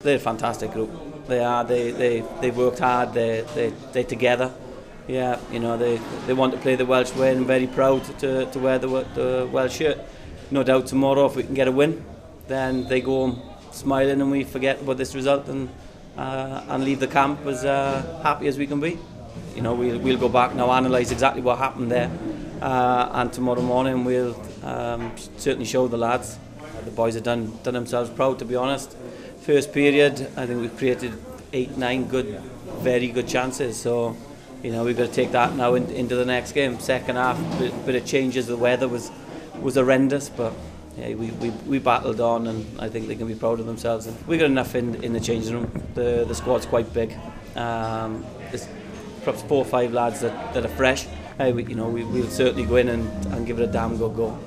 They're a fantastic group. They are. They've worked hard. They're together. Yeah, you know, they want to play the Welsh way, and very proud to wear the Welsh shirt. No doubt tomorrow, if we can get a win, then they go home smiling, and we forget about this result and leave the camp as happy as we can be. You know, we'll go back now, analyse exactly what happened there, and tomorrow morning we'll certainly show the lads. The boys have done themselves proud, to be honest. First period, I think we've created 8-9 good, very good chances. So, you know, we've got to take that now into the next game. Second half, bit of changes. The weather was horrendous, but yeah, we battled on, and I think they can be proud of themselves. And we got enough in the changing room. The squad's quite big. There's perhaps 4 or 5 lads that are fresh. We'll certainly go in and give it a damn good go.